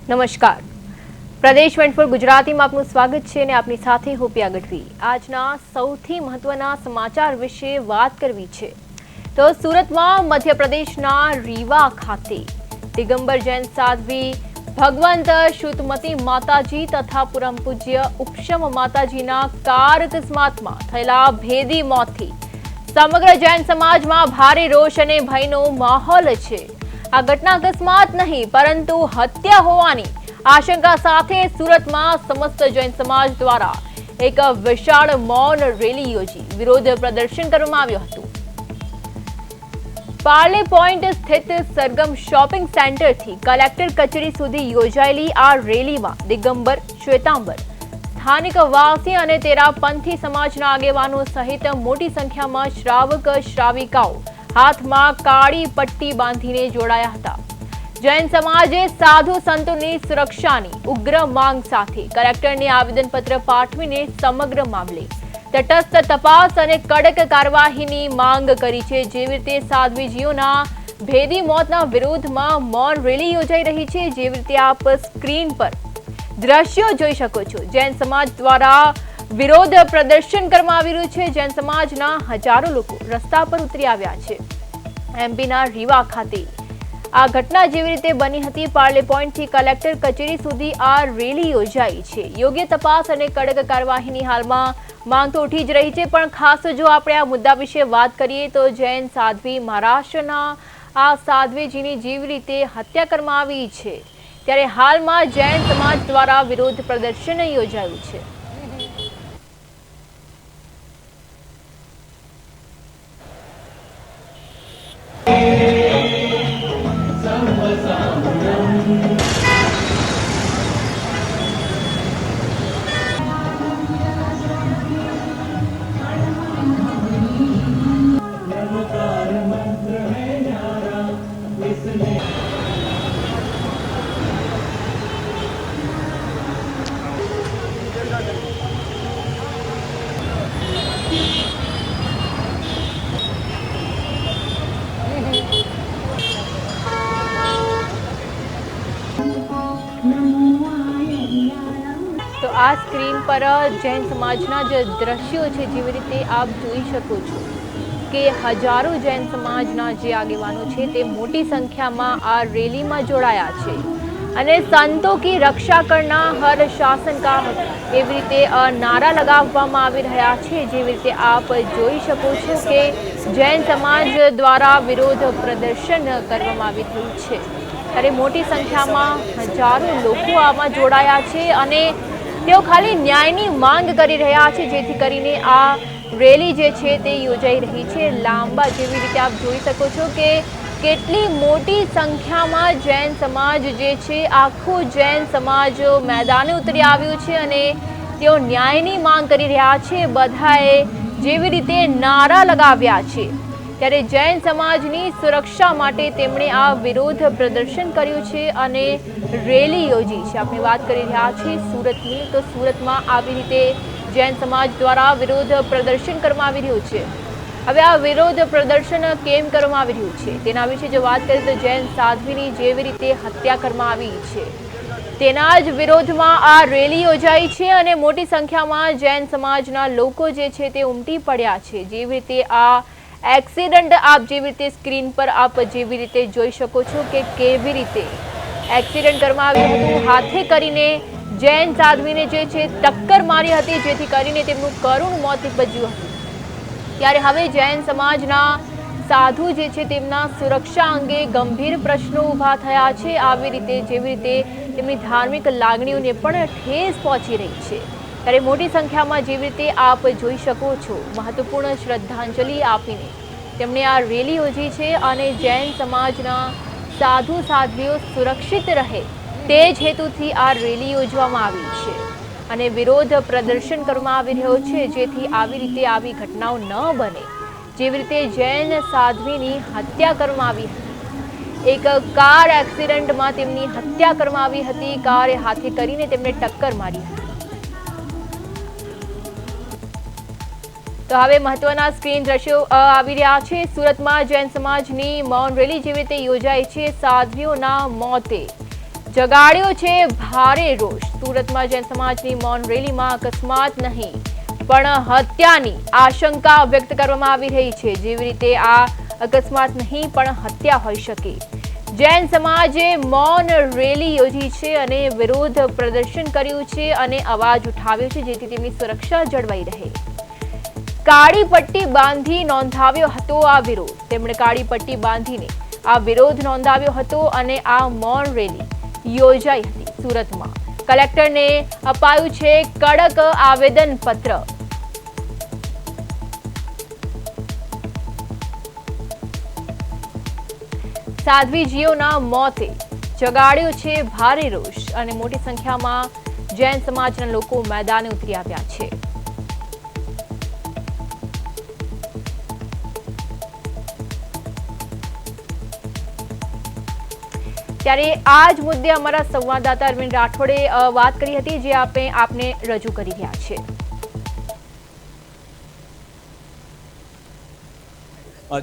નમસ્કાર, પ્રદેશ 24 ગુજરાતીમાં આપનું સ્વાગત છે અને આપની સાથે હું પિયા ગઢવી। આજના સૌથી મહત્વના સમાચાર વિશે વાત કરવી છે તો સુરતમાં મધ્યપ્રદેશના રીવા ખાતે દિગંબર જૈન સાધ્વી ભગવંત શુતમતી માતાજી તથા પરમ પૂજ્ય ઉપશમ માતાજીના કાર અકસ્માતમાં થયેલા ભેદી મોતથી સમગ્ર જૈન સમાજમાં ભારે રોષ અને ભયનો માહોલ છે। આ ઘટના અકસ્માત નહીં પરંતુ હત્યા હોવાની આશંકા સાથે સુરતમાં સમસ્ત જૈન સમાજ દ્વારા એક વિશાળ મૌન રેલી યોજી વિરોધ પ્રદર્શન કરવામાં આવ્યું હતું। પાર્લે પોઈન્ટ સ્થિત સરગમ શોપિંગ સેન્ટરથી કલેક્ટર કચેરી સુધી યોજાયેલી આ રેલીમાં દિગંબર, શ્વેતાંબર, સ્થાનિક વાસી અને તેરાપંથી સમાજના આગેવાનો સહિત મોટી સંખ્યામાં શ્રાવક શ્રાવિકાઓ હાથમાં કાળી પટ્ટી બાંધીને જોડાયા હતા। જૈન સમાજે સાધુ સંતોની સુરક્ષાની ઉગ્ર માંગ સાથે કલેક્ટરને આવેદનપત્ર પાઠવીને સમગ્ર મામલે તટસ્થ તપાસ અને કડક કાર્યવાહીની માંગ કરી છે। જેવી રીતે સાધ્વીજીઓના ભેદી મોતના વિરોધમાં મૌન રેલી યોજાઈ રહી છે। જેવી રીતે આપ સ્ક્રીન પર દ્રશ્યો જોઈ શકો છો, જૈન સમાજ દ્વારા વિરોધ પ્રદર્શન કરવામાં આવી રહ્યું છે। જૈન સમાજના હજારો લોકો રસ્તા પર ઉતરી આવ્યા છે। એમપીના રીવા ખાતે આ ઘટના જેવી રીતે બની હતી, પાર્લે પોઈન્ટથી કલેક્ટર કચેરી સુધી આ રેલી યોજાઈ છે। યોગ્ય તપાસ અને કડક કાર્યવાહીની હાલમાં માંગ તો ઉઠી જ રહી છે, પણ ખાસ જો આપણે આ મુદ્દા વિશે વાત કરીએ તો જૈન સાધ્વી મહારાષ્ટ્રના આ સાધ્વીજીની જેવી રીતે હત્યા કરવામાં આવી છે ત્યારે હાલમાં જૈન સમાજ દ્વારા વિરોધ પ્રદર્શન યોજાયું છે। તો આ સ્ક્રીન પર જૈન સમાજના જે દ્રશ્યો છે જેવી રીતે આપ જોઈ શકો છો કે હજારો જૈન સમાજના જે આગેવાનો છે તે મોટી સંખ્યામાં આ રેલીમાં જોડાયા છે અને સંતો કી રક્ષા કરના હર શાસન કા એવી રીતે નારા લગાવવામાં આવી રહ્યા છે। જેવી રીતે આપ જોઈ શકો છો કે જૈન સમાજ દ્વારા વિરોધ પ્રદર્શન કરવામાં આવી રહ્યું છે ત્યારે મોટી સંખ્યામાં હજારો લોકો આમાં જોડાયા છે અને તેઓ ખાલી ન્યાયની માંગ કરી રહ્યા છે, જેથી કરીને આ રેલી જે છે તે યોજાઈ રહી છે લાંબા। જેવી રીતે આપ જોઈ શકો છો કે કેટલી મોટી સંખ્યામાં જૈન સમાજ જે છે આખું જૈન સમાજ મેદાને ઉતરી આવ્યું છે અને તેઓ ન્યાયની માંગ કરી રહ્યા છે। બધાએ જેવી રીતે નારા લગાવ્યા છે ત્યારે જૈન સમાજની સુરક્ષા માટે તેમણે આ વિરોધ પ્રદર્શન કર્યું છે અને રેલી યોજી છે। આપણે વાત કરી રહ્યા છીએ સુરતની, તો સુરતમાં આવી રીતે જૈન સમાજ દ્વારા વિરોધ પ્રદર્શન કરવામાં આવી રહ્યું છે। હવે આ વિરોધ પ્રદર્શન કેમ કરવામાં આવી રહ્યું છે તેના વિશે જો વાત કરીએ તો જૈન સાધ્વીની જેવી રીતે હત્યા કરવામાં આવી છે તેના જ વિરોધમાં આ રેલી યોજાઈ છે અને મોટી સંખ્યામાં જૈન સમાજના લોકો જે છે તે ઉમટી પડ્યા છે। જેવી રીતે આ એક્સિડન્ટ આપ જેવી રીતે સ્ક્રીન પર આપ જેવી રીતે જોઈ શકો છો કે કેવી રીતે એક્સિડન્ટ કરવામાં આવ્યું હતું। હાથે કરીને જૈન સાધ્વીને જે છે ટક્કર મારી હતી જેથી કરીને તેમનું કરુણ મોત નીપજ્યું હતું। ત્યારે હવે જૈન સમાજના સાધુ જે છે તેમના સુરક્ષા અંગે ગંભીર પ્રશ્નો ઊભા થયા છે। આવી રીતે જેવી રીતે તેમની ધાર્મિક લાગણીઓને પણ ઠેસ પહોંચી રહી છે ત્યારે મોટી સંખ્યામાં જેવી રીતે આપ જોઈ શકો છો મહત્વપૂર્ણ શ્રદ્ધાંજલિ આપીને તેમણે આ રેલી યોજી છે અને જૈન સમાજના સાધુ સાધ્વીઓ સુરક્ષિત રહે તે જ હેતુથી આ રેલી યોજવામાં આવી છે અને વિરોધ પ્રદર્શન કરવામાં આવી રહ્યો છે જેથી આવી રીતે આવી ઘટનાઓ ન બને। જેવી રીતે જૈન સાધ્વીની હત્યા કરવામાં આવી હતી, એક કાર એક્સિડન્ટમાં તેમની હત્યા કરવામાં આવી હતી, કારે હાથે કરીને તેમને ટક્કર મારી હતી। તો હવે મહત્વના સ્ક્રીન દ્રશ્યો આવી રહ્યા છે। સુરતમાં જૈન સમાજની મૌન રેલી જેવી રીતે યોજાઈ છે। સાધ્વીઓના મોતે જગાડ્યો છે ભારે રોષ। સુરતમાં જૈન સમાજની મૌન રેલીમાં અકસ્માત નહીં પણ હત્યાની આશંકા વ્યક્ત કરવામાં આવી રહી છે। જેવી રીતે આ અકસ્માત નહીં પણ હત્યા હોઈ શકે। જૈન સમાજે મૌન રેલી યોજી છે અને વિરોધ પ્રદર્શન કર્યું છે અને અવાજ ઉઠાવ્યો છે જેથી તેમની સુરક્ષા જળવાઈ રહે। કાળી પટ્ટી બાંધી નોંધાવ્યો હતો આ વિરોધ। તેમણે કાળી પટ્ટી બાંધીને આ વિરોધ નોંધાવ્યો હતો અને આ મૌન રેલી યોજાઈ હતી। સુરતમાં કલેક્ટરને અપાયું છે કડક આવેદનપત્ર। સાધ્વીજીઓના મોતે જગાડ્યો છે ભારે રોષ અને મોટી સંખ્યામાં જૈન સમાજના લોકો મેદાને ઉતરી આવ્યા છે। ત્યારે આ જ મુદ્દે અમારા સંવાદદાતા અરવિંદ રાઠોડે વાત કરી હતી જે આપને રજૂ કરી રહ્યા છે।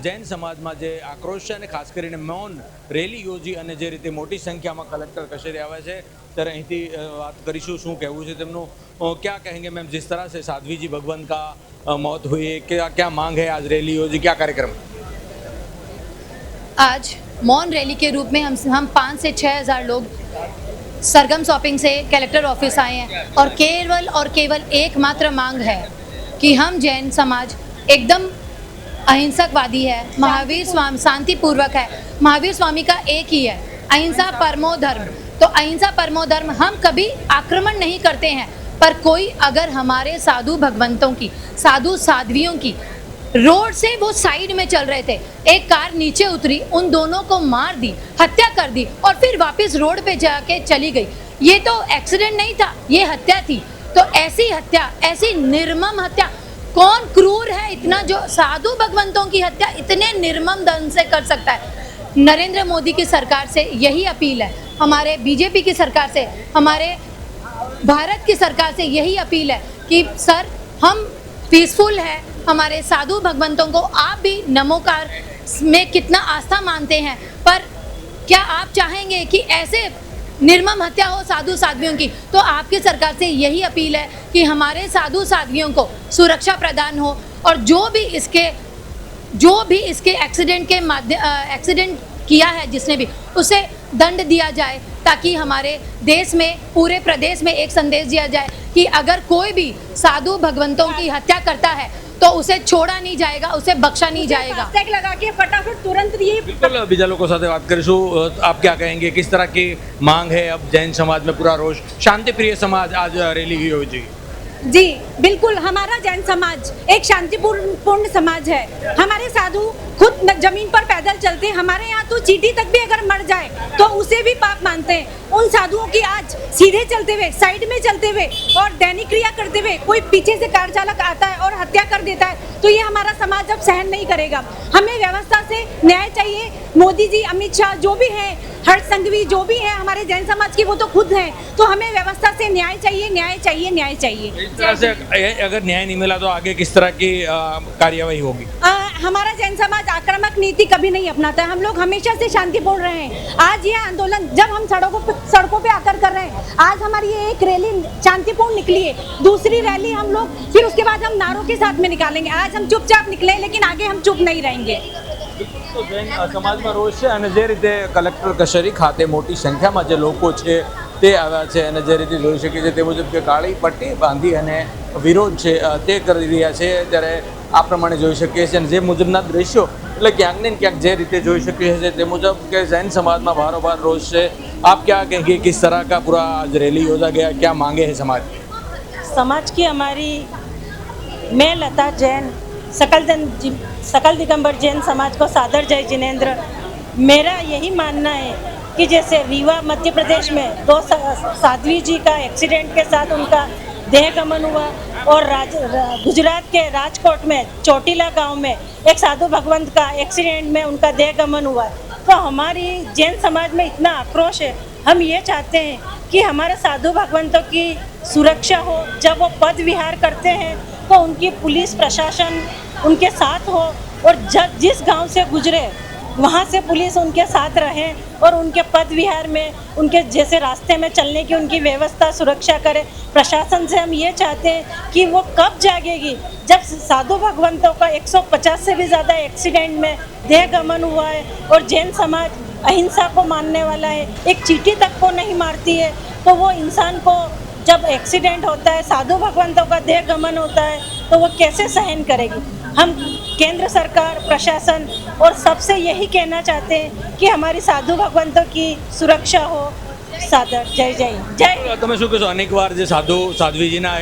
જૈન સમાજમાં જે આક્રોશ છે અને ખાસ કરીને મૌન રેલી યોજી અને જે રીતે મોટી સંખ્યામાં કલેક્ટર કચેરી આવ્યા છે ત્યારે અહીંથી વાત કરીશું શું કહેવું છે તેમનું। क्या कहेंगे मैम, जिस तरह से साध्वी जी भगवंत का मौत हुई है, क्या क्या मांग है आज रैली योजी, क्या कार्यक्रम? आज मौन रैली के रूप में हम 5 से 6 हज़ार लोग सरगम शॉपिंग से कलेक्टर ऑफिस आए हैं और केवल एकमात्र मांग है कि हम जैन समाज एकदम अहिंसकवादी है, महावीर स्वामी शांतिपूर्वक है। महावीर स्वामी का एक ही है, अहिंसा परमो धर्म। तो अहिंसा परमो धर्म, हम कभी आक्रमण नहीं करते हैं, पर कोई अगर हमारे साधु भगवंतों की, साधु साध्वियों की रोड से वो साइड में चल रहे थे, एक कार नीचे उतरी, उन दोनों को मार दी, हत्या कर दी और फिर वापस रोड पे जाके चली गई। ये तो एक्सीडेंट नहीं था, ये हत्या थी। तो ऐसी हत्या, ऐसी निर्मम हत्या, कौन क्रूर है इतना जो साधु भगवंतों की हत्या इतने निर्मम ढंग से कर सकता है। नरेंद्र मोदी की सरकार से यही अपील है, हमारे बीजेपी की सरकार से, हमारे भारत की सरकार से यही अपील है कि सर हम पीसफुल है, हमारे साधु भगवंतों को आप भी नमोकार में कितना आस्था मानते हैं, पर क्या आप चाहेंगे कि ऐसे निर्मम हत्या हो साधु साध्वियों की? तो आपकी सरकार से यही अपील है कि हमारे साधु साध्वियों को सुरक्षा प्रदान हो और जो भी इसके एक्सीडेंट किया है जिसने भी, उसे दंड दिया जाए ताकि हमारे देश में, पूरे प्रदेश में एक संदेश दिया जाए कि अगर कोई भी साधु भगवंतों की हत्या करता है तो उसे छोड़ा नहीं जाएगा, उसे बख्शा नहीं जाएगा। फास्टैग लगा के फटाफट तुरंत ये बिल्कुल बीजा लोगों સાથે વાત કરીશું। आप क्या कहेंगे, किस तरह की मांग है? अब जैन समाज में पूरा रोष, शांति प्रिय समाज आज रैली योजी। जी बिल्कुल, हमारा जैन समाज एक शांतिपूर्ण समाज है। हमारे साधु खुद जमीन पर पैदल चलते हैं, हमारे यहाँ तो चींटी तक भी अगर मर जाए तो उसे भी पाप मानते हैं। उन साधुओं की आज सीधे चलते हुए, साइड में चलते हुए और दैनिक क्रिया करते हुए कोई पीछे से कार चालक आता है और हत्या कर देता है, तो ये हमारा समाज अब सहन नहीं करेगा। हमें व्यवस्था से न्याय चाहिए। मोदी जी, अमित शाह जो भी हैं, हर्ष संघवी जो भी हैं हमारे जैन समाज के, वो तो खुद हैं। तो हमें व्यवस्था से न्याय चाहिए, न्याय चाहिए, न्याय चाहिए। इस तरह से अगर न्याय नहीं मिला तो आगे किस तरह की कार्यवाही होगी? हमारा जैन समाज आक्रामक नीति कभी नहीं अपनाता है। हम लोग हमेशा से शांतिपूर्ण रहे हैं। आज ये आंदोलन जब हम सड़कों पे आकर कर रहे हैं, आज हमारी ये एक रैली शांतिपूर्ण निकली है, दूसरी रैली हम लोग फिर उसके बाद हम नारों के साथ में निकालेंगे। आज हम चुपचाप निकले, लेकिन आगे हम चुप नहीं रहेंगे। તો જૈન સમાજમાં રોષ છે અને જે રીતે કલેક્ટર કચેરી ખાતે મોટી સંખ્યામાં જે લોકો છે તે આવ્યા છે અને જે રીતે જોઈ શકીએ છીએ તે મુજબ કે કાળી પટ્ટી બાંધી અને વિરોધ છે તે કરી રહ્યા છે। ત્યારે આ પ્રમાણે જોઈ શકીએ છીએ અને જે મુજબના દ્રશ્યો એટલે ક્યાંક ને ક્યાંક જે રીતે જોઈ શકીએ છીએ તે મુજબ કે જૈન समाजમાં बारोबार रोष है। आप क्या कहेंगे, किस तरह का पूरा आज रैली योजा गया, क्या मांगे हैं समाज की? हमारी मैं लता जैन सकल दिगंबर जैन समाज को सादर जय जिनेंद्र। मेरा यही मानना है कि जैसे रीवा मध्य प्रदेश में 2 साध्वी जी का एक्सीडेंट के साथ उनका देह गमन हुआ और गुजरात के राजकोट में चोटीला गांव में एक साधु भगवंत का एक्सीडेंट में उनका देह गमन हुआ। तो हमारी जैन समाज में इतना आक्रोश है। हम ये चाहते हैं कि हमारे साधु भगवंतों की सुरक्षा हो। जब वो पद विहार करते हैं तो उनकी पुलिस प्रशासन उनके साथ हो और जिस गांव से गुजरे वहाँ से पुलिस उनके साथ रहे और उनके पद विहार में उनके जैसे रास्ते में चलने की उनकी व्यवस्था सुरक्षा करे। प्रशासन से हम ये चाहते हैं कि वो कब जागेगी जब साधु भगवंतों का 150 से भी ज़्यादा एक्सीडेंट में देह गमन हुआ है और जैन समाज अहिंसा को मानने वाला है, एक चींटी तक को नहीं मारती है, तो वो इंसान को जब एक्सीडेंट होता है, साधु भगवंतों का देह गमन होता है, तो वो कैसे सहन करेगी। हम केंद्र सरकार, प्रशासन और सबसे यही कहना चाहते हैं कि हमारी साधु भगवंतों की सुरक्षा हो। सादर जय जय जय। તમે શું કહેશો? અનેક વાર જે સાધ્વીજીના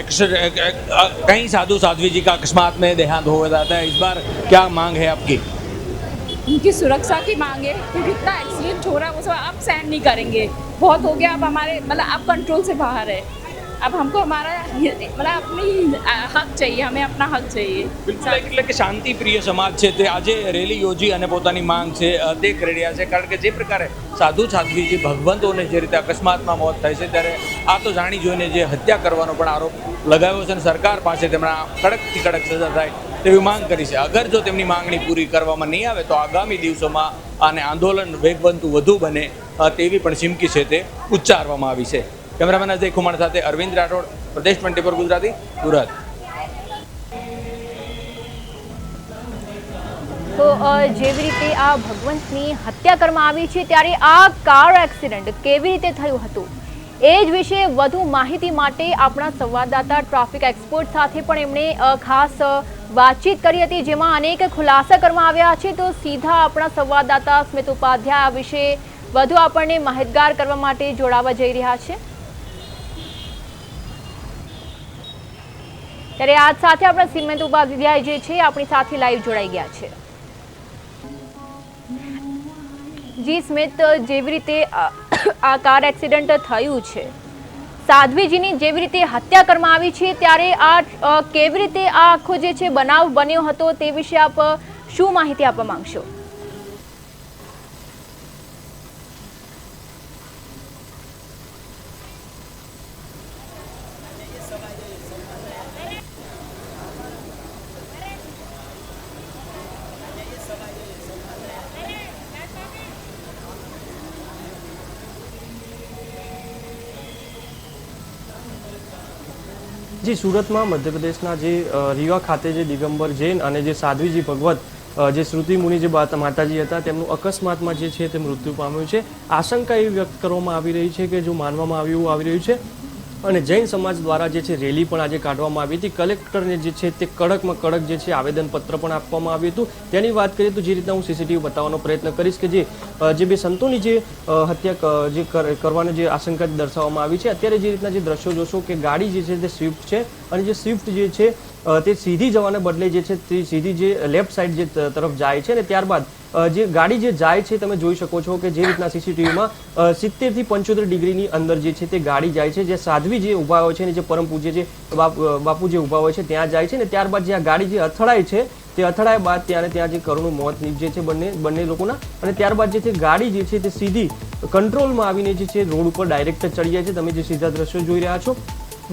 कई साधु साध्वी का अकस्मात में देहांत हो जाता है, इस बार क्या मांग है आपकी? उनकी सुरक्षा की मांग है क्योंकि इतना एक्सीडेंट हो रहा है वो सब आप सहन नहीं करेंगे। बहुत हो गया, अब हमारे मतलब अब कंट्रोल से बाहर है। अब हमको हमारा मतलब अपनी हक चाहिए, हमें अपना हक चाहिए। બિલકુલ, એટલે કે શાંતિપ્રિય સમાજ છે તે આજે રેલી યોજી અને પોતાની માંગ છે તે કરી રહ્યા છે, કારણ કે જે પ્રકારે સાધુ સાધ્વીજી ભગવંતોને જે રીતે અકસ્માતમાં મોત થાય છે ત્યારે આ તો જાણી જોઈને જે હત્યા કરવાનો પણ આરોપ લગાવ્યો છે અને સરકાર પાસે તેમના કડકથી કડક સજા થાય તેવી માંગ કરી છે। અગર જો તેમની માંગણી પૂરી કરવામાં નહીં આવે તો આગામી દિવસોમાં આને આંદોલન વેગવંતુ વધુ બને તેવી પણ ચીમકી છે તે ઉચ્ચારવામાં આવી છે। કેમેરામેન અજય કુમાર સાથે અરવિંદ રાઠોડ, પ્રદેશ 24 ગુજરાતી, સુરત। તો જેવી રીતે આ ભગવંતની હત્યા કરવામાં આવી છે ત્યારે આ કાર એક્સિડન્ટ કેવી રીતે થયું હતું એ જ વિશે વધુ માહિતી માટે આપણા સંવાદદાતા ટ્રાફિક એક્સપર્ટ સાથે પણ એમણે ખાસ વાતચીત કરી હતી, જેમાં અનેક ખુલાસા કરવામાં આવ્યા છે। તો સીધા આપણા સંવાદદાતા સ્મિત ઉપાધ્યાય આ વિશે વધુ આપણને માહિતગાર કરવા માટે જોડાવા જઈ રહ્યા છે। ત્યારે આજ સાથે આપણા સ્મિત ઉપાધ્યાય જે છે આપણી સાથે લાઈવ જોડાઈ ગયા છે। જી સ્મિત, જેવી રીતે આ કાર એક્સિડન્ટ થયું છે, સાધ્વીજીની જેવી રીતે હત્યા કરવામાં આવી છે, ત્યારે આ કેવી રીતે આ આખો જે છે બનાવ બન્યો હતો તે વિશે આપ શું માહિતી આપવા માંગશો? જી, સુરતમાં મધ્યપ્રદેશના જે રીવા ખાતે જે દિગંબર જૈન અને જે સાધ્વીજી ભગવત જે શ્રુતિ મુનિ જે માતાજી હતા તેમનું અકસ્માતમાં જે છે તે મૃત્યુ પામ્યું છે। આશંકા એવી વ્યક્ત કરવામાં આવી રહી છે કે જો માનવામાં આવી રહ્યું છે અને જૈન સમાજ દ્વારા જે છે રેલી પણ આજે કાઢવામાં આવી હતી। કલેક્ટરને જે છે તે કડકમાં કડક જે છે આવેદનપત્ર પણ આપવામાં આવ્યું હતું। તેની વાત કરીએ તો જે રીતના હું સીસીટીવી બતાવવાનો પ્રયત્ન કરીશ કે જે બે સંતોની જે હત્યા જે કરવાની જે આશંકા દર્શાવવામાં આવી છે, અત્યારે જે રીતના જે દ્રશ્યો જોશો કે ગાડી જે છે તે સ્વિફ્ટ છે અને જે સ્વિફ્ટ જે છે તે સીધી જવાને બદલે જે છે તે સીધી જે લેફ્ટ સાઈડ જે તરફ જાય છે અને ત્યારબાદ જે ગાડી જે જાય છે તમે જોઈ શકો છો કે જે રીતના સીસીટીવીમાં 70 થી 75 ડિગ્રીની અંદર જે છે તે ગાડી જાય છે, જે સાધ્વી જે ઊભા હોય છે અને જે પરમ પૂજ્ય જે બાપુ જે ઊભા હોય છે ત્યાં જાય છે ને ત્યારબાદ જે આ ગાડી જે અથડાય છે તે અથડાયા બાદ ત્યાં જે કરુણનું મોત નીપજે છે બંને લોકોના, અને ત્યારબાદ જે છે ગાડી જે છે તે સીધી કંટ્રોલમાં આવીને જે છે રોડ ઉપર ડાયરેક્ટ ચડી જાય છે। તમે જે સીધા દ્રશ્યો જોઈ રહ્યા છો,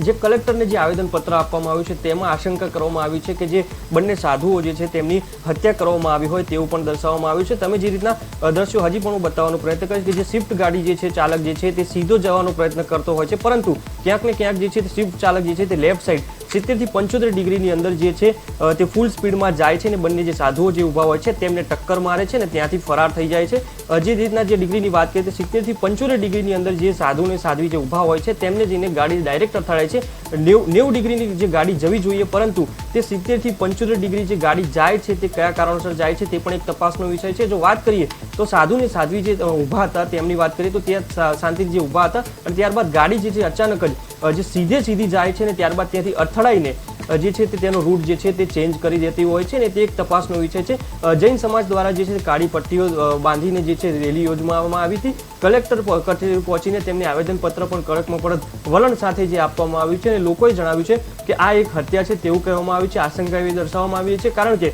જે કલેક્ટરને જે આવેદનપત્ર આપવામાં આવ્યું છે તેમાં આશંકા કરવામાં આવી છે કે જે બંને સાધુઓ જે છે તેમની હત્યા કરવામાં આવી હોય તેવું પણ દર્શાવવામાં આવ્યું છે। તમે જે રીતના દ્રશ્યો હજી પણ હું બતાવવાનો પ્રયત્ન કરીશ કે જે સ્વિફ્ટ ગાડી જે છે ચાલક જે છે તે સીધો જવાનો પ્રયત્ન કરતો હોય છે, પરંતુ ક્યાંક ને ક્યાંક જે છે તે સ્વિફ્ટ ચાલક જે છે તે લેફ્ટ સાઈડ 70 થી 75 ડિગ્રીની અંદર જે છે તે ફૂલ સ્પીડમાં જાય છે અને બંને જે સાધુઓ જે ઊભા હોય છે તેમને ટક્કર મારે છે અને ત્યાંથી ફરાર થઈ જાય છે। જે રીતના જે ડિગ્રીની વાત કરીએ તો 70 થી 75 ડિગ્રીની અંદર જે સાધુને સાધ્વી જે ઊભા હોય છે તેમને જઈને ગાડી ડાયરેક્ટ અથડાય છે। 90 ડિગ્રીની જે ગાડી જવી જોઈએ, પરંતુ તે 70 થી 75 ડિગ્રી જે ગાડી જાય છે તે કયા કારણોસર જાય છે તે પણ એક તપાસનો વિષય છે। જો વાત કરીએ તો સાધુ ને સાધ્વી જે ઊભા હતા તેમની વાત કરીએ તો ત્યાં શાંતિથી જે ઊભા હતા અને ત્યારબાદ ગાડી જે છે અચાનક જ જે સીધી જાય છે ને ત્યારબાદ ત્યાંથી અથડાઈને જે છે તે તેનો રૂટ જે છે તે ચેન્જ કરી દેતી હોય છે ને તે એક તપાસનો વિષય છે। જૈન સમાજ દ્વારા જે છે કાળી પટ્ટીઓ બાંધીને જે છે રેલી યોજવામાં આવી હતી। કલેક્ટર કચેરી પહોંચીને તેમને આવેદનપત્ર પણ કડકમાં કડક વલણ સાથે જે આપવામાં આવ્યું છે અને લોકોએ જણાવ્યું છે કે આ એક હત્યા છે તેવું કહેવામાં આવ્યું છે, આશંકા એવી દર્શાવવામાં આવી છે, કારણ કે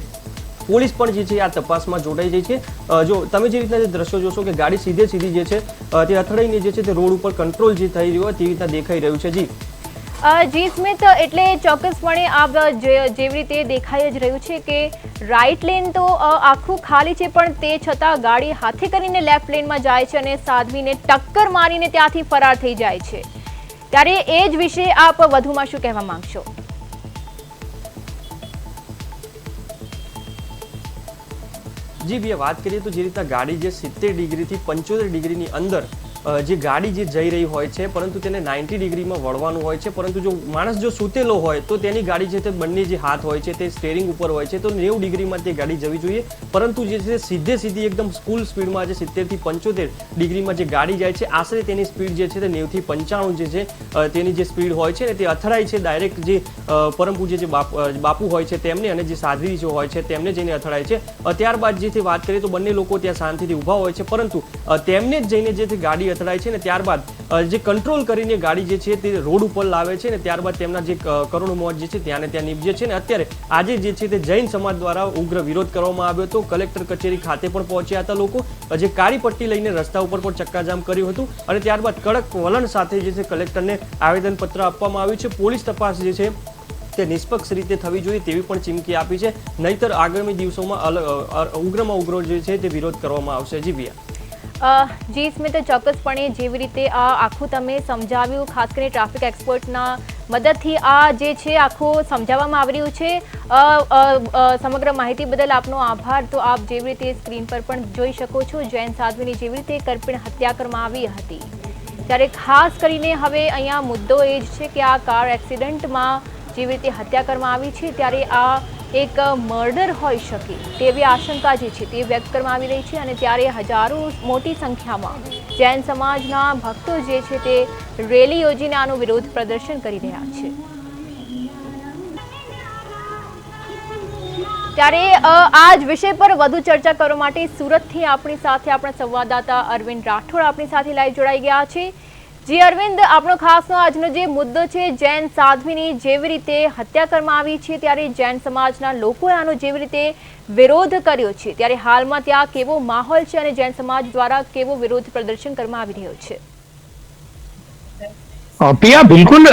પોલીસ પણ જે છે આ તપાસમાં જોડાઈ જાય છે। જો તમે જે રીતના જે દ્રશ્યો જોશો કે ગાડી સીધી જે છે તે અથડાઈને જે છે તે રોડ ઉપર કંટ્રોલ જે થઈ રહ્યો હોય તેવી રીતના દેખાઈ રહ્યું છે। જી જી સ્મિત, એટલે ચોક્કસપણે આપ જેવી રીતે દેખાઈ જ રહ્યું છે કે રાઈટ લેન તો આખું ખાલી છે, પણ તે છતાં ગાડી હાથે કરીને લેફ્ટ લેનમાં જાય છે અને સાધ્વીને ટક્કર મારીને ત્યાંથી ફરાર થઈ જાય છે. ત્યારે એ જ વિશે આપ વધુમાં શું કહેવા માંગશો? જી ભૈયા, વાત કરીએ તો જે રીતના ગાડી જે 70 ડિગ્રીથી 75 ડિગ્રીની અંદર જે ગાડી જે જઈ રહી હોય છે, પરંતુ તેને 90 ડિગ્રીમાં વળવાનું હોય છે, પરંતુ જો માણસ જો સૂતેલો હોય તો તેની ગાડી છે તે બંને જે હાથ હોય છે તે સ્ટેરિંગ ઉપર હોય છે, તો 90 ડિગ્રીમાં તે ગાડી જવી જોઈએ. પરંતુ જે છે સીધી એકદમ ફૂલ સ્પીડમાં જે 70 થી 75 ડિગ્રીમાં જે ગાડી જાય છે, આશરે તેની સ્પીડ જે છે તે 90 થી 95 જે છે તેની જે સ્પીડ હોય છે ને તે અથડાય છે ડાયરેક્ટ જે પરમ પૂજ્ય જે બાપુ હોય છે તેમને અને જે સાધ્વી જે હોય છે તેમને જઈને અથડાય છે. ત્યારબાદ જે વાત કરીએ તો બંને લોકો ત્યાં શાંતિથી ઊભા હોય છે, પરંતુ તેમને જ જઈને જે ગાડી અથડાય છે ને ત્યારબાદ જે કંટ્રોલ કરીને ગાડી જે છે તે રોડ ઉપર લાવે છે ને ત્યારબાદ તેમના જે કરુણ મોત જે છે ત્યાં નીપજે છે. ને અત્યારે આજે જે છે તે જૈન સમાજ દ્વારા ઉગ્ર વિરોધ કરવામાં આવ્યો હતો. કલેક્ટર કચેરી ખાતે પણ પહોંચ્યા હતા લોકો, જે કાળી પટ્ટી લઈને રસ્તા ઉપર પણ ચક્કાજામ કર્યું હતું અને ત્યારબાદ કડક વલણ સાથે જે છે કલેક્ટરને આવેદનપત્ર આપવામાં આવ્યું છે. પોલીસ તપાસ જે છે તે નિષ્પક્ષ રીતે થવી જોઈએ તેવી પણ ચીમકી આપી છે, નહીતર આગામી દિવસોમાં ઉગ્રમાં ઉગ્ર જે છે તે વિરોધ કરવામાં આવશે. જી ભૈયા. જી સ્મિત, ચોક્કસપણે જેવી રીતે આ આખું તમે સમજાવ્યું, ખાસ કરીને ટ્રાફિક એક્સપર્ટના મદદથી આ જે છે આખું સમજાવવામાં આવી રહ્યું છે. સમગ્ર માહિતી બદલ આપનો આભાર. તો આપ જેવી રીતે સ્ક્રીન પર પણ જોઈ શકો છો, જૈન સાધ્વીની જેવી રીતે કરપીણ હત્યા કરવામાં આવી હતી, ત્યારે ખાસ કરીને હવે અહીંયા મુદ્દો એ જ છે કે આ કાર એક્સિડન્ટમાં જેવી રીતે હત્યા કરવામાં આવી છે, ત્યારે આ એક મર્ડર હોઈ શકે તેવી આશંકા જે છે તે વ્યક્ત કરવામાં આવી રહી છે. અને ત્યારે હજારો મોટી સંખ્યામાં જૈન સમાજના ભક્તો જે છે તે રેલી યોજીને આનો વિરોધ પ્રદર્શન કરી રહ્યા છે. ત્યારે આ જ વિષય પર વધુ ચર્ચા કરવા માટે સુરતથી આપણી સાથે આપણા સંવાદદાતા અરવિંદ રાઠોડ આપણી સાથે લાઈવ જોડાઈ ગયા છે. જી અરવિંદ, આપણો ખાસનો આજનો જે મુદ્દો છે જૈન સાધ્વીની જેવી રીતે હત્યા કરવામાં આવી છે, ત્યારે જૈન સમાજના લોકોએ આનો જેવી રીતે વિરોધ કર્યો છે, ત્યારે હાલમાં ત્યાં કેવો માહોલ છે અને જૈન સમાજ દ્વારા કેવો વિરોધ પ્રદર્શન કરવામાં આવી રહ્યો છે? પિયા, બિલકુલ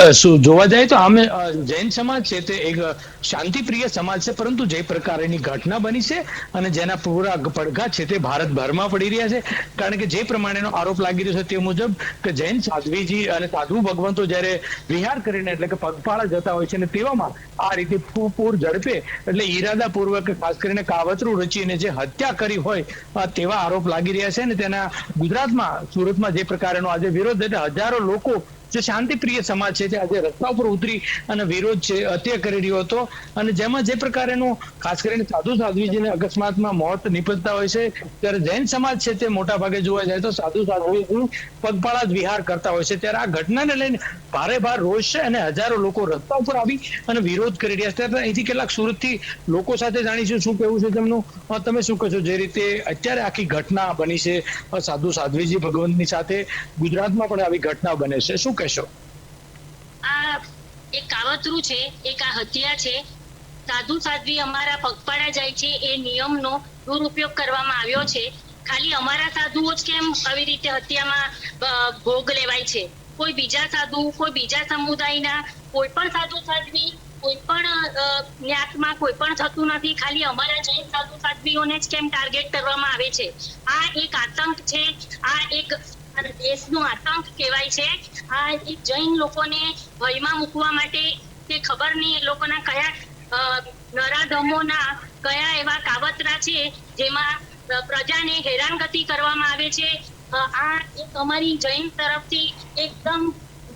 જોવા જાય તો આમે જૈન સમાજ છે તે એક શાંતિપ્રિય સમાજ છે, પરંતુ જે પ્રકારની ઘટના બની છે અને જેના પૂરા પડઘા છે તે ભારતભરમાં પડી રહ્યા છે. કારણ કે જે પ્રમાણેનો આરોપ લાગી રહ્યો છે તે મુજબ કે જૈન સાધ્વીજી અને સાધુ ભગવંતો જ્યારે વિહાર કરીને એટલે કે પગપાળા જતા હોય છે ને તેવામાં આ રીતે પૂર ઝડપે એટલે ઈરાદાપૂર્વક ખાસ કરીને કાવતરું રચીને જે હત્યા કરી હોય તેવા આરોપ લાગી રહ્યા છે. અને તેના ગુજરાતમાં સુરતમાં જે પ્રકારનો આજે વિરોધ એટલે હજારો લોકો જે શાંતિપ્રિય સમાજ છે તે આજે રસ્તા ઉપર ઉતરી અને વિરોધ છે હત્યા કરી રહ્યો હતો. અને જેમાં જે પ્રકારેનું ખાસ કરીને સાધુ સાધ્વીજીને અકસ્માતમાં મોત નીપજતા હોય છે, ત્યારે જૈન સમાજ છે તે મોટા ભાગે જોવા જાય તો સાધુ સાધ્વીજી પગપાળા જ વિહાર કરતા હોય છે. ત્યારે આ ઘટનાને લઈને ભારે ભાર રોષ છે અને હજારો લોકો રસ્તા ઉપર આવી અને વિરોધ કરી રહ્યા છે. ત્યારે અહીંથી કેટલાક સુરતથી લોકો સાથે જાણીશું શું કહેવું છે તેમનું. તમે શું કહો છો, જે રીતે અત્યારે આખી ઘટના બની છે સાધુ સાધ્વીજી ભગવંતની સાથે, ગુજરાતમાં પણ આવી ઘટના બને છે, શું કહેશો? આ એક કાવતરું છે, એક આ હત્યા છે. સાધુ સાધ્વી અમારા પગપાળા જાય છે એ નિયમનો દુરુપયોગ કરવામાં આવ્યો છે. ખાલી અમારા સાધુઓ જ કેમ આવી રીતે હત્યામાં ભોગ લેવાય છે? કોઈ બીજા સાધુ, કોઈ બીજા સમુદાયના કોઈ પણ સાધુ સાધ્વી, કોઈ પણ જ્ઞાતમાં કોઈ પણ થતું નથી. ખાલી અમારા જૈન સાધુ સાધ્વીઓને જ કેમ ટાર્ગેટ કરવામાં આવે છે? આ એક આતંક છે, આ એક દેશનો આતંક કહેવાય છે. આ એક જૈન લોકોને ભયમાં મૂકવા માટે તે ખબર નહીં એ લોકોના કયા નરાધમોના કયા એવા કાવતરા છે જેમાં પ્રજાને હેરાનગતિ કરવામાં આવે છે. આ એક અમારી જૈન તરફથી એકદમ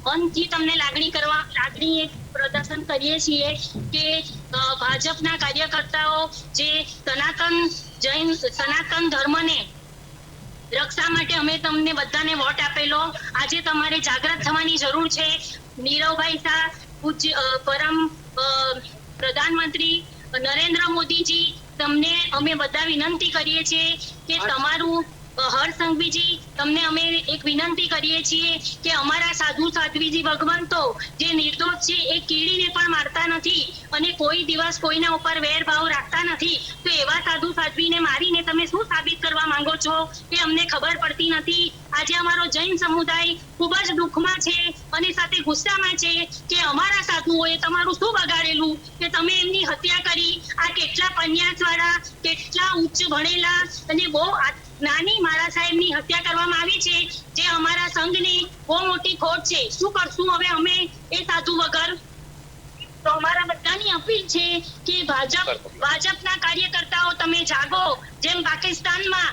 મનથી તમને લાગણી એક પ્રદર્શન કરીએ છીએ કે ભાજપના કાર્યકર્તાઓ જે સનાતન ધર્મને રક્ષા માટે અમે તમને બધાને વોટ આપેલો, આજે તમારે જાગૃત થવાની જરૂર છે. નીરવભાઈ શાહ, પૂજ્ય પરમ પ્રધાનમંત્રી નરેન્દ્ર મોદીજી, તમને અમે બધા વિનંતી કરીએ છીએ કે તમારું હર્ષ સંઘવીજી, તમને અમે એક વિનંતી કરીએ છીએ કે અમારા સાધુ સાધ્વીજી ભગવંતો જે નિર્દોષ છે એ કીડીને પણ મારતા નથી અને કોઈ દિવસ કોઈના ઉપર વેર ભાવ રાખતા નથી, તો એવા સાધુ સાધ્વીને મારીને તમે શું સાબિત કરવા માંગો છો એ અમને ખબર પડતી નથી. આજે અમારો જૈન સમુદાય ખૂબ જ દુઃખમાં છે અને સાથે ગુસ્સામાં છે કે અમારા સાધુઓએ તમારું શું બગાડેલું કે તમે એમની હત્યા કરી. આ કેટલા પન્યાસવાળા, કેટલા ઉચ્ચ ભણેલા અને બહુ નાની મારા સાહેબની હત્યા કરવામાં આવી છે, જે અમારા સંઘની બહુ મોટી ખોટ છે. શું કરશું હવે અમે એ સાધુ વગર? તો અમારા બધાની અપીલ છે કે ભાજપના કાર્યકર્તાઓ તમે જાગો. જેમ પાકિસ્તાનમાં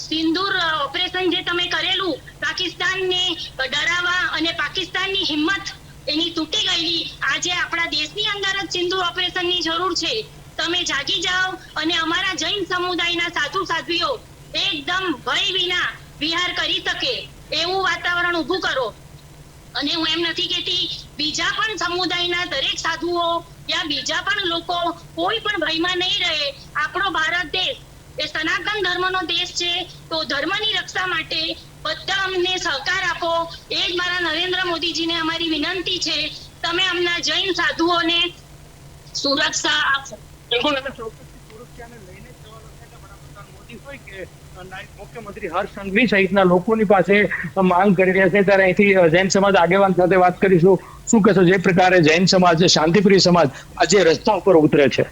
સિંદૂર ઓપરેશન જે તમે કરેલું, પાકિસ્તાનને ડરાવવા અને પાકિસ્તાનની હિંમત એની તૂટી ગયેલી, આજે આપણા દેશની અંદર જ સિંદૂર ઓપરેશનની જરૂર છે. તમે જાગી જાઓ અને અમારા જૈન સમુદાયના સાધુ સાધ્વીઓ એકદમ ભય વિના વિહાર કરી શકે એવું વાતાવરણ ઊભું કરો. અને હું એમ નથી કહેતી બીજા પણ સમુદાયના દરેક સાધુઓ યા બીજા પણ લોકો કોઈ પણ ભયમાં નહીં રહે. આપણો ભારત દેશ એ સનાતન ધર્મનો દેશ છે, તો ધર્મની રક્ષા માટે બધા અમને સહકાર આપો. એ જ મારા નરેન્દ્ર મોદીજીને અમારી વિનંતી છે. તમે અમના જૈન સાધુઓને સુરક્ષા આપો. બિલકુલ, અને સુરક્ષાને લઈને સવાલ છે કે વડાપ્રધાન મોદી હોય કે નાયબ મુખ્યમંત્રી હર્ષ સંઘવી સહિતના લોકોની પાસે માંગ કરી રહ્યા છે, ત્યારે અહીંથી જૈન સમાજ આગેવાન સાથે વાત કરીશું. શું કહેશો, જે પ્રકારે જૈન સમાજ, શાંતિપ્રિય સમાજ આજે રસ્તા ઉપર ઉતરે છે?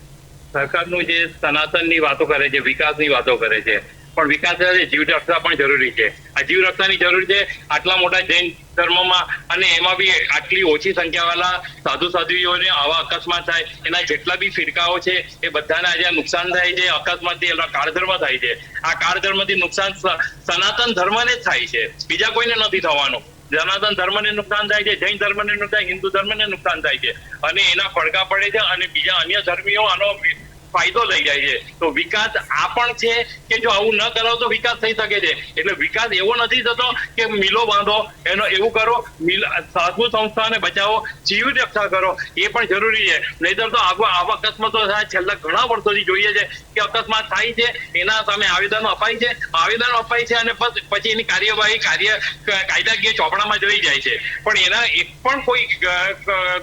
સરકારનું જે સનાતનની વાતો કરે છે, વિકાસની વાતો કરે છે, પણ વિકાસ સાથે જીવ રક્ષા પણ જરૂરી છે. આ જીવ રક્ષાની જરૂર છે આટલા મોટા જૈન ધર્મમાં, અને એમાં બી આટલી ઓછી સંખ્યાવાળા સાધુ સાધ્વીઓને આવા અકસ્માત થાય. એના જેટલા બી ફિરકાઓ છે એ બધાને આજે નુકસાન થાય છે અકસ્માતથી. એના કાળધર્મ થાય છે. આ કાળધર્મથી નુકસાન સનાતન ધર્મને જ થાય છે, બીજા કોઈને નથી થવાનું. સનાતન ધર્મને નુકસાન થાય છે, જૈન ધર્મને નુકસાન, હિન્દુ ધર્મને નુકસાન થાય છે, અને એના પડઘા પડે છે અને બીજા અન્ય ધર્મીઓ આનો ફાયદો લઈ જાય છે. તો વિકાસ આ પણ છે કે જો આવું ન કરો તો વિકાસ થઈ શકે છે. એટલે વિકાસ એવો નથી થતો કે મિલો બાંધો, એનો એવું કરો, સાધુ સંસ્થાને બચાવો, જીવ રક્ષા કરો, એ પણ જરૂરી છે. નહીતર તો આવા અકસ્માતો થાય. છેલ્લા ઘણા વર્ષોથી જોઈએ છે કે અકસ્માત થાય છે, એના સામે આવેદનો અપાય છે અને પછી એની કાર્યવાહી કાયદાકીય ચોપડામાં જોઈ જાય છે, પણ એના એક પણ કોઈ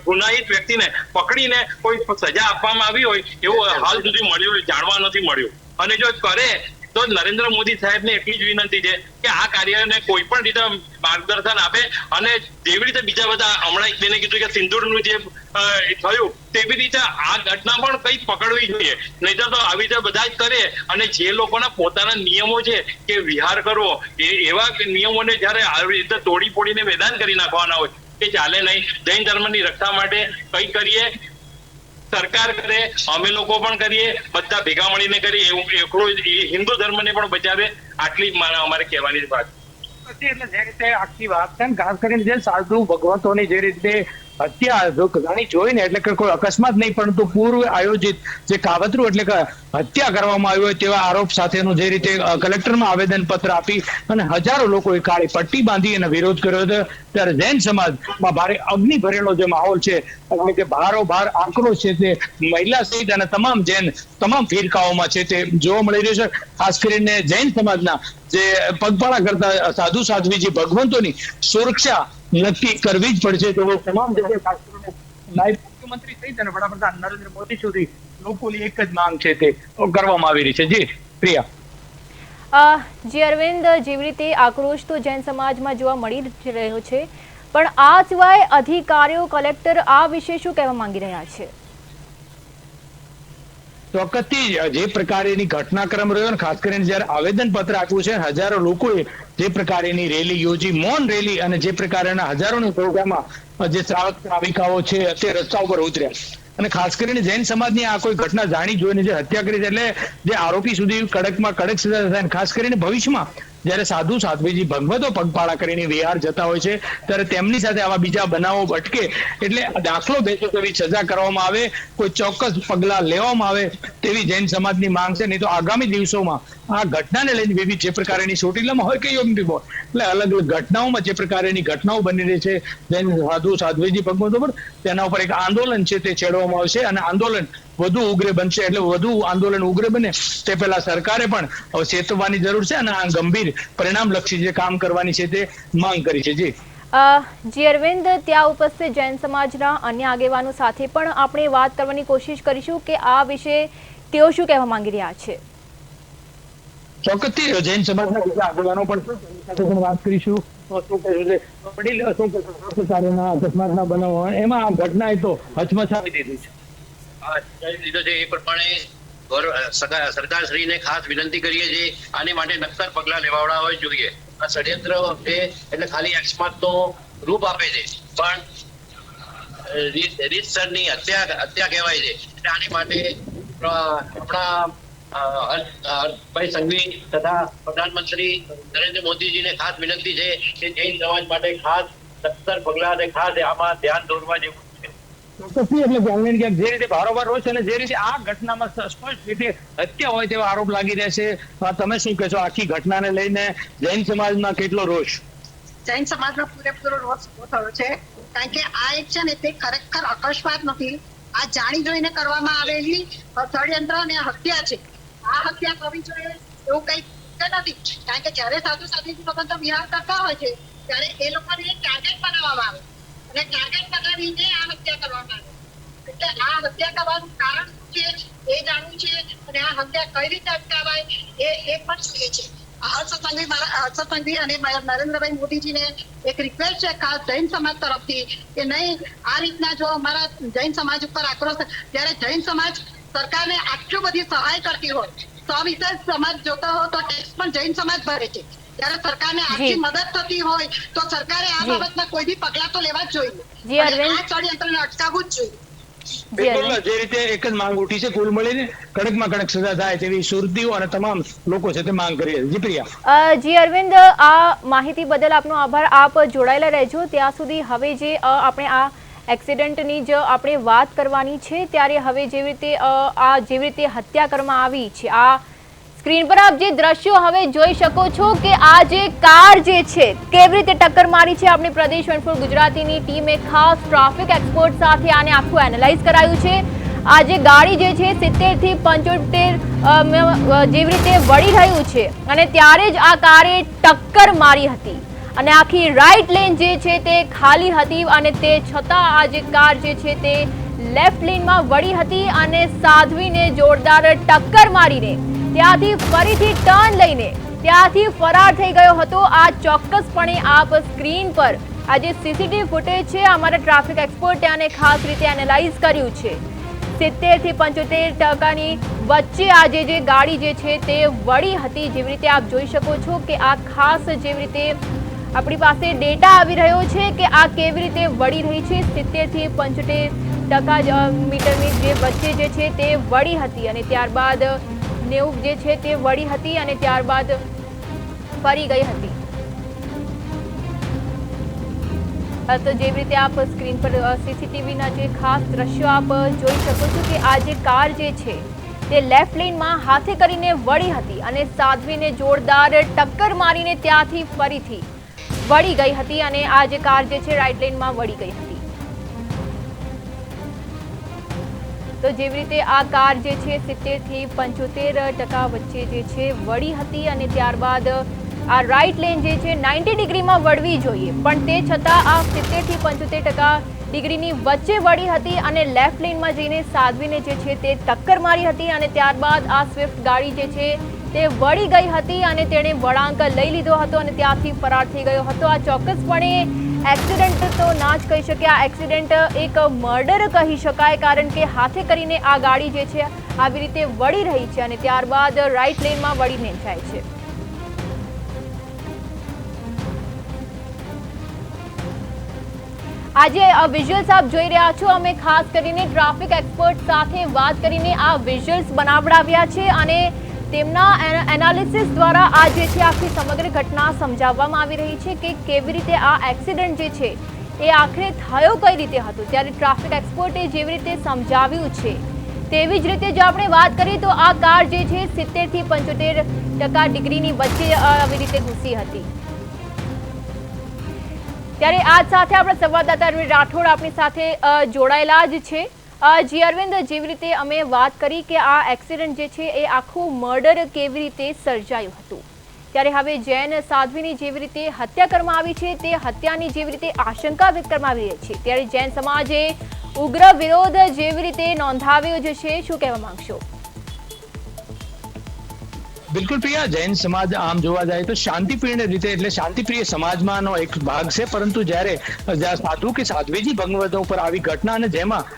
ગુનાહિત વ્યક્તિને પકડીને કોઈ સજા આપવામાં આવી હોય એવું હાલ સુધી મળ્યું, જાણવા નથી મળ્યું. અને જો કરે તો નરેન્દ્ર મોદી સાહેબને એટલી જ વિનંતી છે કે આ કાર્યને કોઈ પણ રીતે માર્ગદર્શન આપે, અને જેવી રીતે બીજા બધા હમણાં બેને કીધું કે સિંદૂરનું જે થયું તેવી રીતે આ ઘટના પણ કંઈક પકડવી જોઈએ. નહીતર તો આવી રીતે બધા જ કરે અને જે લોકોના પોતાના નિયમો છે કે વિહાર કરવો, એવા નિયમોને જયારે આવી રીતે તોડી પોડીને મેદાન કરી નાખવાના હોય એ ચાલે નહીં. જૈન ધર્મની રક્ષા માટે કંઈક કરીએ, સરકાર કરે, અમે લોકો પણ કરીએ, બધા ભેગા મળીને કરીએ. એવું એકલો હિન્દુ ધર્મને પણ બચાવે, આટલી અમારે કહેવાની વાત. એટલે જે રીતે આખી વાત છે, ખાસ કરીને જે સાધુ ભગવંતોની જે રીતે હત્યા ઘણી જોઈને, એટલે કે કોઈ અકસ્માત નહીં પરંતુ પૂર્વ આયોજિત જે કાવતરું એટલે કે હત્યા કરવામાં આવી હોય તેવા આરોપ સાથેનું જે રીતે કલેક્ટરમાં આવેદન પત્ર આપી અને હજારો લોકોએ કાળી પટ્ટી બાંધી અને વિરોધ કર્યો હતો, ત્યારે જૈન સમાજમાં ભારે અગ્નિ ભરેલો જે માહોલ છે, એટલે કે ભારોભાર આક્રોશ છે તે મહિલા સહિત અને તમામ ફિરકાઓમાં છે તે જોવા મળી રહ્યો છે. ખાસ કરીને જૈન સમાજના જે પગપાળા કરતા સાધુ સાધ્વીજી ભગવંતોની સુરક્ષા નક્કી કરવી જ પડશે. તો તમામ જગ્યાએ ખાસ કરીને નાયબ મુખ્યમંત્રી સહિત અને વડાપ્રધાન નરેન્દ્ર મોદી સુધી લોકોની એક જ માંગ છે તે કરવામાં આવી રહી છે. જી પ્રિયા. જી અરવિંદ, જેવી રીતે આક્રોશ તો જૈન સમાજમાં જોવા મળી રહ્યો છે, પણ આ સિવાય અધિકારીઓ, કલેક્ટર આ વિશે શું કહેવા માંગી રહ્યા છે? ચોક્કસથી જે પ્રકારેની ઘટનાક્રમ રહ્યો, ખાસ કરીને જયારે આવેદન પત્ર આપ્યું છે, હજારો લોકોએ જે પ્રકારેની રેલી યોજી, મૌન રેલી, અને જે પ્રકારના હજારોની સંખ્યામાં જે શ્રાવક શ્રાવિકાઓ છે તે રસ્તા ઉપર ઉતર્યા. અને ખાસ કરીને જૈન સમાજની આ કોઈ ઘટના જાણી જોઈને જે હત્યા કરી છે, એટલે જે આરોપી સુધી કડકમાં કડક સજા થાય. ખાસ કરીને ભવિષ્યમાં જયારે સાધુ સાધ્વીજી ભગવતો પગપાળા કરીને વિહાર જતા હોય છે, ત્યારે તેમની સાથે આવા બીજા બનાવો અટકે, એટલે દાખલો બેસે તેવી સજા કરવામાં આવે, કોઈ ચોક્કસ પગલા લેવામાં આવે તેવી જૈન સમાજની માંગ છે. નહીં તો આગામી દિવસોમાં આ ઘટનાને લઈને વિવિધ જે પ્રકારની ચોટીલામાં હોય કે યોગી હોય એટલે અલગ અલગ ઘટનાઓમાં જે પ્રકારની ઘટનાઓ બની રહી છે જૈન સાધ્વીજી ભગવંતો પર તેના ઉપર એક આંદોલન છે તે છેડવામાં આવશે અને આંદોલન વધુ ઉગ્ર બનશે. એટલે વધુ આંદોલન ઉગ્ર બને તે પહેલા સરકારે પણ ચેતવવાની જરૂર છે અને આ ગંભીર પરિણામલક્ષી જે કામ કરવાની છે તે માંગ કરી છે. જી અરવિંદ, ત્યાં ઉપસ્થિત જૈન સમાજના અન્ય આગેવાનો સાથે પણ આપણે વાત કરવાની કોશિશ કરીશું કે આ વિશે તેઓ શું કહેવા માંગી રહ્યા છે. ચોક્કસથી જૈન સમાજના બીજા આગેવાનો પણ વાત કરીશું. અકસ્માતના બનાવો એમાં આ ઘટનાએ તો હચમચાવી દીધું છે. એ પ્રમાણે સરકારશ્રીને ખાસ વિનંતી કરીએ છીએ આની માટે નક્કર પગલા લેવાડવા જોઈએ. આ ષડયંત્ર છે એટલે ખાલી અકસ્માતનો રૂપ આપે છે પણ રીતસરની હત્યા કહેવાય છે. એટલે આની માટે આપણા ભાઈ સંઘવી તથા પ્રધાનમંત્રી નરેન્દ્ર મોદીજીને ખાસ વિનંતી છે કે જૈન સમાજ માટે ખાસ નક્કર પગલા અને ખાસ આમાં ધ્યાન દોરવા જેવું છે. ચોક્કસથી એટલે ક્યાંક જે રીતે ભારોભાર હોય છે અને જે રીતે આ ઘટનામાં સ્પષ્ટ રીતે હત્યા હોય તેવા આરોપ લાગી રહ્યા છે, તમે શું કહેશો આખી ઘટનાને લઈને જૈન સમાજમાં કેટલો રોષ? જૈન સમાજમાં પૂરેપૂરો રોષ થયો છે કારણ કે આ એક છે ને તે ખરેખર અકસ્માત નથી, આ જાણી જોઈને કરવામાં આવેલી ષડયંત્ર અને હત્યા છે. આ હત્યા કરવી જોઈએ એવું કઈ નથી કારણ કે જયારે સાધુ સાધ્વીજી ભગવંતો વિહાર કરતા હોય છે ત્યારે એ લોકોને ટાર્ગેટ બનાવવામાં આવે અને ટાર્ગેટ બનાવીને આ હત્યા કરવામાં આવે. એટલે આ હત્યા કરવાનું કારણ શું છે એ જાણવું છે અને આ હત્યા કઈ રીતે અટકાવાય એ પણ જોઈએ છે. હર્ષ સંઘવી અને નરેન્દ્રભાઈ મોદીજીને એક રિક્વેસ્ટ છે ખાસ જૈન સમાજ તરફથી કે નહીં આ રીતના જો અમારા જૈન સમાજ ઉપર આક્રોશ, જ્યારે જૈન સમાજ સરકારને આટલી બધી સહાય કરતી હોય, સવિશેષ સમાજ જોતા હોય તો ટેક્સ પણ જૈન સમાજ ભરે છે, ત્યારે સરકારને આટલી મદદ થતી હોય તો સરકારે આ બાબતમાં કોઈ બી પગલા તો લેવા જ જોઈએ. આ ષડયંત્રને અટકાવવું જ જોઈએ. બિલકુલ જે રીતે એક જ માંગ ઉઠી છે, કુલ મળીને કડકમાં કડક સજા થાય તેવી સુરતીઓ અને તમામ લોકો છે તે માંગ કરી છે. જી પ્રિયા. જી અરવિંદ, આ માહિતી બદલ આપનો આભાર. આપ જોડાયેલા રહેજો. ત્યાં સુધી હવે જે આપણે આ એક્સિડન્ટની જ આપણે વાત કરવાની છે ત્યારે હવે જેવી રીતે હત્યા કરવામાં આવી છે, આ સ્ક્રીન પર આપ જે દ્રશ્યો હવે જોઈ શકો છો કે આ જે કાર જે છે કેવી રીતે ટક્કર મારી છે. આપણી પ્રદેશ 24 ગુજરાતીની ટીમે ખાસ ટ્રાફિક એક્સપર્ટ સાથે આને આખું એનાલાઇઝ કરાયું છે. આ જે ગાડી જે છે 70 થી 75 જેવી રીતે વળી રહ્યું છે અને ત્યારે જ આ કારે ટક્કર મારી હતી અને આખી રાઈટ લેન જે છે તે ખાલી હતી અને તે છતાં આ જે કાર જે છે તે લેફ્ટ લેનમાં વળી હતી અને સાધ્વીને જોરદાર ટક્કર મારીને ત્યાંથી ફરીથી ટર્ન લઈને ત્યાંથી ફરાર થઈ ગયો હતો. આ ચોક્કસપણે આપ સ્ક્રીન પર આ જે સીસીટીવી ફૂટેજ છે અમારા ટ્રાફિક એક્સપર્ટે આને ખાસ રીતે એનાલાઇઝ કર્યું છે. 70 થી 75% વચ્ચે આજે જે ગાડી જે છે તે વળી હતી. જેવી રીતે આપ જોઈ શકો છો કે આ ખાસ જેવી રીતે આપણી પાસે ડેટા આવી રહ્યો છે કે આ કેવી રીતે વળી રહી છે. 70 થી 75% મીટરની જે વચ્ચે જે છે તે વળી હતી અને ત્યારબાદ 90 જે છે તે વળી હતી અને ત્યારબાદ ફરી ગઈ હતી. તો જેવી રીતે આપ સ્ક્રીન પર સીસીટીવીના જે ખાસ દ્રશ્યો આપ જોઈ શકો છો કે આ જે કાર જે છે તે લેફ્ટ લેનમાં હાથે કરીને વળી હતી અને સાધ્વીને જોરદાર ટક્કર મારીને ત્યાંથી ફરીથી વળી ગઈ હતી અને આ જે કાર જે છે રાઈટ લેનમાં વળી ગઈ હતી. તો જેવી રીતે આ કાર જે છે 70 થી 75% વચ્ચે જે છે વળી હતી અને ત્યારબાદ આ રાઈટ લેન જે છે 90 ડિગ્રીમાં વળવી જોઈએ પણ તે છતાં આ 70 થી 75% ડિગ્રીની વચ્ચે વળી હતી અને લેફ્ટ લેનમાં જઈને સાધ્વીને જે છે તે ટક્કર મારી હતી અને ત્યારબાદ આ સ્વિફ્ટ ગાડી જે છે તે વળી ગઈ હતી અને તેણે વળાંક લઈ લીધો હતો અને ત્યાંથી ફરાર થઈ ગયો હતો. આ ચોક્કસપણે એક્સિડન્ટ તો ના જ કહી શકાય, આ એક્સિડન્ટ એક મર્ડર કહી શકાય કારણ કે હાથે કરીને આ ગાડી જે છે આવી રીતે વળી રહી છે અને ત્યારબાદ રાઈટ લેનમાં વળીને જાય છે. આજે વિઝ્યુઅલ્સ આપ જોઈ રહ્યા છો. અમે ખાસ કરીને ટ્રાફિક એક્સપર્ટ સાથે વાત કરીને આ વિઝ્યુઅલ્સ બનાવડાવ્યા છે અને તેમના એનાલિસિસ દ્વારા આ જે છે આખી સમગ્ર ઘટના સમજાવવામાં આવી રહી છે કે કેવી રીતે આ એક્સિડન્ટ જે છે એ આખરે થયો કઈ રીતે હતો. ત્યારે ટ્રાફિક એક્સપર્ટે જેવી રીતે સમજાવ્યું છે તેવી જ રીતે જો આપણે વાત કરીએ તો આ કાર જે છે 70 થી 75% ડિગ્રીની વચ્ચે આવી રીતે ઘૂસી હતી। ત્યારે આજ સાથે આપણા સંવાદદાતા અરવિંદ રાઠોડ આપણી સાથે જોડાયેલા જ છે। જી અરવિંદ, જેવી રીતે અમે વાત કરી કે આ એક્સિડન્ટ જે છે એ આખું મર્ડર કેવી રીતે સર્જાયું હતું, ત્યારે હવે જૈન સાધ્વીની જેવી રીતે હત્યા કરવામાં આવી છે તે હત્યાની જેવી રીતે આશંકા વ્યક્ત કરવામાં આવી રહી છે, ત્યારે જૈન સમાજે ઉગ્ર વિરોધ જેવી રીતે નોંધાવ્યો છે, શું કહેવા માંગશો? બિલકુલ પ્રિયા, જૈન સમાજ આમ જોવા જાય તો શાંતિપ્રિય રીતે એટલે શાંતિપ્રિય સમાજમાંનો એક ભાગ છે, પરંતુ જ્યારે સાધુ કે સાધ્વીજી ભગવતો ઉપર આવી ઘટના અને જેમાં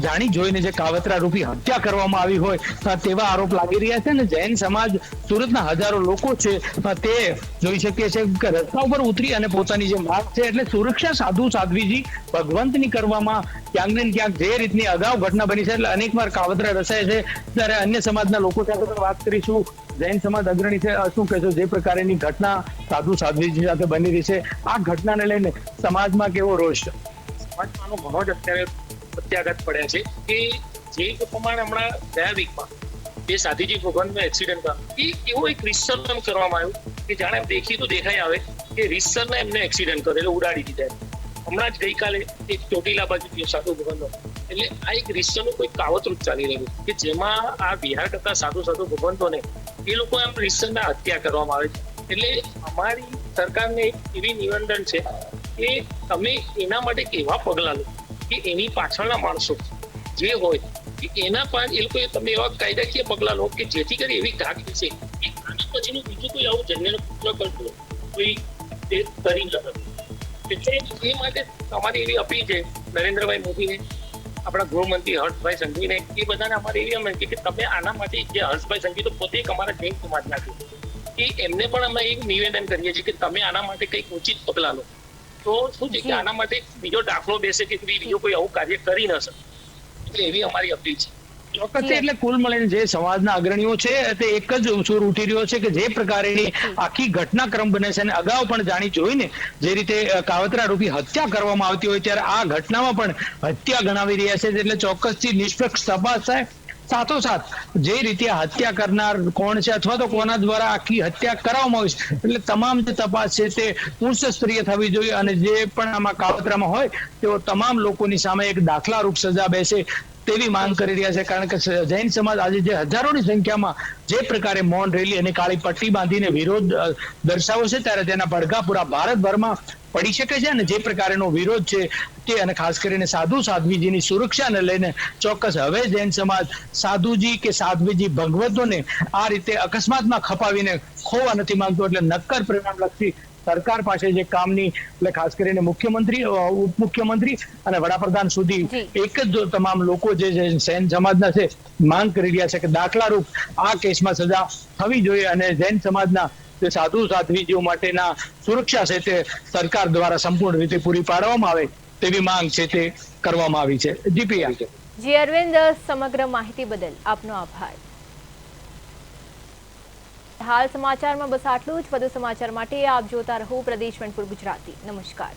જાણી જોઈને જે કાવતરા રૂપી હત્યા કરવામાં આવી હોય તેવા આરોપ લાગી રહ્યા છે, અને જૈન સમાજ સુરતના હજારો લોકો છે તે જોઈ શકીએ છે કે રસ્તા ઉપર ઉતરી અને પોતાની જે માંગ છે એટલે સુરક્ષા સાધુ સાધ્વીજી ભગવંતની કરવામાં ક્યાંક ને ક્યાંક જે રીતની અગાઉ ઘટના બની છે એટલે અનેકવાર કાવતરા રચાય છે। ત્યારે અન્ય સમાજના લોકો સાથે પણ વાત કરીશું। જૈન સમાજ અગ્રણી છે, શું કહેશો જે પ્રકારની ઘટના સાધુ સાધ્વીજી સાથે બની રહી છે, આ ઘટનાને લઈને સમાજમાં કેવો રોષ છે? સમાજમાં ઘણો જ અત્યારે પ્રત્યાઘાત પડ્યા છે કે જે પ્રમાણે હમણાં ગયા વીકમાં જે સાધુજી ભગવાનનો એક્સિડન્ટ થયો એ એવો એક રિસર્ચ કરવામાં આવ્યું કે જાણે દેખી તો દેખાઈ આવે કે રિસર્ચને એમને એક્સિડન્ટ કર્યો એટલે ઉડાડી દીધા। હમણાં જ ગઈકાલે એક ચોટીલા બાજુ સાધુ ભગવાનનો એટલે આ એક રિસર્ચનું કોઈ કાવતરું ચાલી રહ્યું કે જેમાં આ વિહાર કરતા સાધુ ભગવંતોને એ લોકો એમ રિસર્ચના હત્યા કરવામાં આવે છે। એટલે અમારી સરકારને એક એવી નિવેદન છે કે તમે એના માટે કેવા પગલાં લો કે એની પાછળના માણસો જે હોય કે એના પણ એ લોકો તમે એવા કાયદાકીય પગલાં લો કે જેથી કરી એવી ઘાટ છે કે આના પછીનું બીજું કોઈ આવું જન્યનો પુત્ર કરતું કોઈ તે કરી ન શકે। એટલે એ માટે અમારી એવી અપીલ છે નરેન્દ્રભાઈ મોદીને, આપણા ગૃહમંત્રી હર્ષભાઈ સંઘવીને, એ બધાને અમારી એવી વિનંતી કે તમે આના માટે જે હર્ષભાઈ સંઘવી તો પોતે એક અમારા જૈન સમાજના છે કે એમને પણ અમે એક નિવેદન કરીએ છીએ કે તમે આના માટે કંઈક ઉચિત પગલાં લો, તો શું છે કે આના માટે બીજો દાખલો બેસે કે બીજો કોઈ આવું કાર્ય કરી ન શકે, એટલે એવી અમારી અપીલ છે। ચોક્કસ, એટલે કુલ મળીને જે સમાજના અગ્રણીઓ છે તે એક જ સુર ઉઠી રહ્યો છે કે જે પ્રકારની આખી ઘટનાક્રમ બને છે અને અગાઉ પણ જાણી જોઈને જે રીતે કાવતરા રૂપી હત્યા કરવામાં આવતી હોય ત્યારે આ ઘટનામાં પણ હત્યા ગણાવી રહ્યા છે, એટલે ચોક્કસથી નિષ્પક્ષ તપાસ થાય। સાથોસાથ જે રીતે હત્યા કરનાર કોણ છે અથવા તો કોના દ્વારા આખી હત્યા કરવામાં આવી છે એટલે તમામ જે તપાસ છે તે ઉચ્ચ સ્તરીય થવી જોઈએ અને જે પણ આમાં કાવતરામાં હોય તેઓ તમામ લોકોની સામે એક દાખલારૂપ સજા બેસે તેવી માંગ કરી રહ્યા છે। કારણ કે જૈન સમાજ આજે જે હજારોની સંખ્યામાં જે પ્રકારે મૌન રેલી અને કાળી પટ્ટી બાંધીને વિરોધ દર્શાવ્યો છે ત્યારે તેના પડઘા પૂરા ભારતભરમાં પડી શકે છે અને જે પ્રકારનો વિરોધ છે તે અને ખાસ કરીને સાધુ સાધ્વીજીની સુરક્ષાને લઈને ચોક્કસ હવે જૈન સમાજ સાધુજી કે સાધ્વીજી ભગવતોને આ રીતે અકસ્માતમાં ખપાવીને ખોવા નથી માંગતો, એટલે નક્કર પરિણામલક્ષી સરકાર પાસે જે કામની એટલે ખાસ કરીને મુખ્યમંત્રી, ઉપમુખ્યમંત્રી અને વડાપ્રધાન સુધી એક જ તમામ લોકો જે જૈન સમાજના છે માંગ કરી રહ્યા છે કે દાખલારૂપ આ કેસમાં સજા થવી જોઈએ અને જૈન સમાજના જે સાધુ સાધ્વીજીઓ માટેના સુરક્ષા છે તે સરકાર દ્વારા સંપૂર્ણ રીતે પૂરી પાડવામાં આવે તેવી માંગ છે તે કરવામાં આવી છે। જી પ્રિયા। જી અરવિંદ, સમગ્ર માહિતી બદલ આપનો આભાર। હાલ સમાચારમાં બસ આટલું જ। વધુ સમાચાર માટે આપ જોતા રહો પ્રદેશ 24 ગુજરાતી। નમસ્કાર।